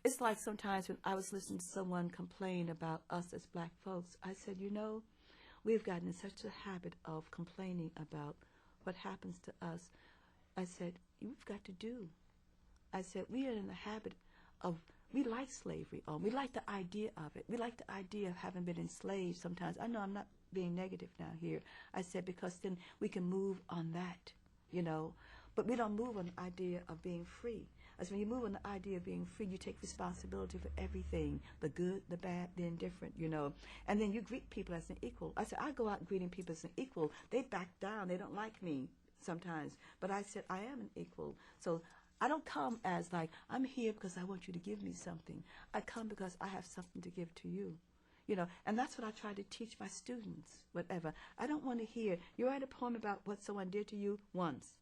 It's like sometimes when I was listening to someone complain about us as black folks, I said, you know, we've gotten in such a habit of complaining about what happens to us. I said, you've got to do. I said, we are in the habit of, we like slavery, or we like the idea of it. We like the idea of having been enslaved sometimes. I know I'm not being negative now here. I said, because then we can move on that, you know. But we don't move on the idea of being free. As when you move on the idea of being free, you take responsibility for everything, the good, the bad, the indifferent, you know. And then you greet people as an equal. I said, I go out greeting people as an equal. They back down. They don't like me sometimes. But I said, I am an equal. So I don't come as like, I'm here because I want you to give me something. I come because I have something to give to you. You know, and that's what I try to teach my students, whatever. I don't want to hear, you write a poem about what someone did to you once.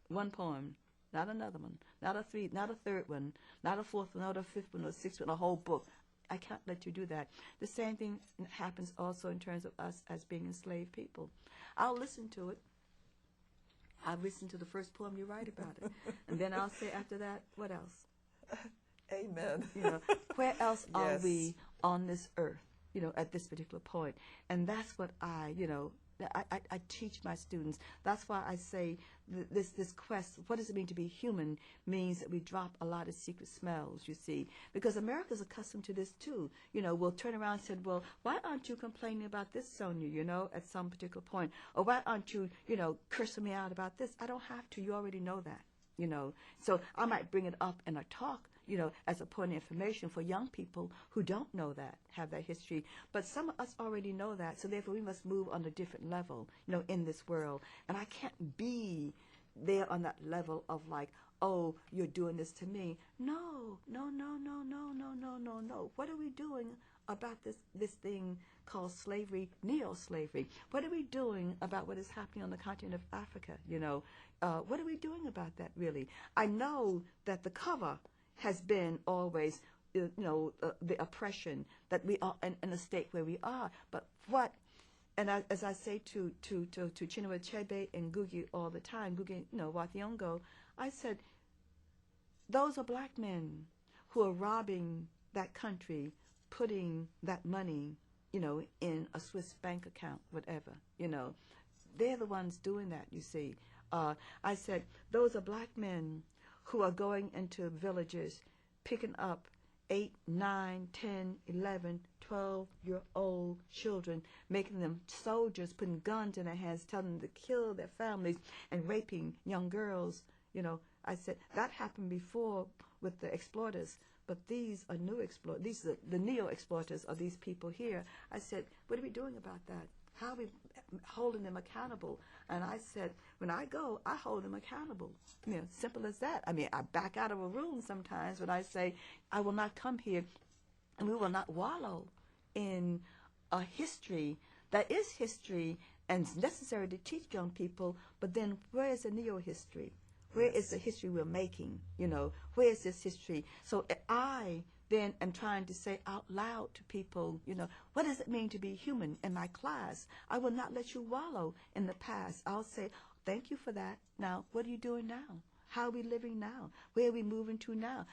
One poem, not another one, not a third one, not a fourth one, not a fifth one, or a sixth one, a whole book. I can't let you do that. The same thing happens also in terms of us as being enslaved people. I'll listen to it. I'll listen to the first poem you write about it. And then I'll say after that, what else? Amen. You know, where else are Yes. we on this earth, you know, at this particular point? And that's what I teach my students. That's why I say this quest, what does it mean to be human, means that we drop a lot of secret smells, you see. Because America's accustomed to this too. You know, we'll turn around and say, well, why aren't you complaining about this, Sonia, you know, at some particular point? Or why aren't you, you know, cursing me out about this? I don't have to. You already know that. You know, so I might bring it up in a talk, you know, as a point of information for young people who don't know that, have that history. But some of us already know that, so therefore we must move on a different level, you know, in this world. And I can't be there on that level of like, oh, you're doing this to me. No, no, no, no, no, no, no, no, no. What are we doing about this thing called slavery, neo-slavery? What are we doing about what is happening on the continent of Africa, you know? What are we doing about that, really? I know that the cover has been always, you know, the oppression, that we are in a state where we are. But what, and as I say to Chinua Achebe and Ngugi all the time, Ngugi, you know, wa Thiong'o, I said, those are black men who are robbing that country, putting that money, you know, in a Swiss bank account, whatever, you know. They're the ones doing that, you see. I said, those are black men who are going into villages, picking up 8, 9, 10, 11, 12-year-old children, making them soldiers, putting guns in their hands, telling them to kill their families, and raping young girls. You know, I said, that happened before with the exploiters, but these are new exploiters. These are the neo-exploiters of these people here. I said, what are we doing about that? How are we holding them accountable? And I said, when I go, I hold them accountable. You know, simple as that. I mean, I back out of a room sometimes when I say, I will not come here and we will not wallow in a history that is history and is necessary to teach young people, but then where is the neo-history? Where is the history we're making? You know, where is this history? So I then am trying to say out loud to people, you know, what does it mean to be human in my class? I will not let you wallow in the past. I'll say, thank you for that. Now, what are you doing now? How are we living now? Where are we moving to now?